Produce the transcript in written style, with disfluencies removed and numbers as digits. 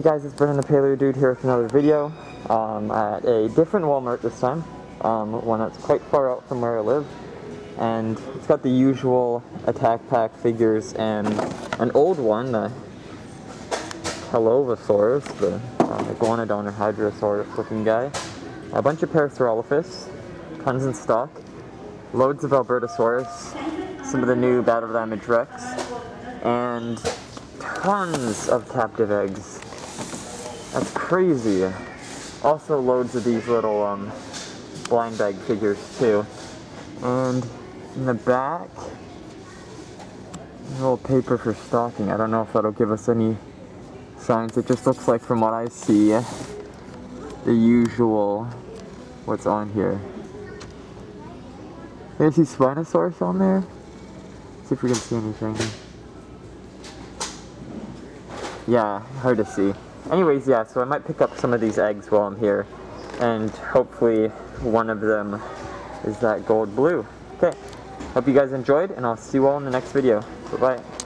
Hey guys, it's Brennan the Paleo Dude here with another video at a different Walmart this time, one that's quite far out from where I live, and it's got the usual attack pack figures and an old one, the Herrerasaurus, the Iguanodon or Herrerasaurus looking guy, a bunch of Proceratosaurus, tons in stock, loads of albertosaurus, some of the new battle damage Rex, and tons of Captivz eggs. That's crazy. Also loads of these little blind bag figures too. And in the back, a little paper for stocking. I don't know if that'll give us any signs. It just looks like, from what I see, the usual what's on here. There's these spinosaurus on there. Let's see if we can see anything. Yeah, hard to see. Anyways, yeah, so I might pick up some of these eggs while I'm here, and hopefully one of them is that gold blue. Okay, hope you guys enjoyed, and I'll see you all in the next video. Bye-bye.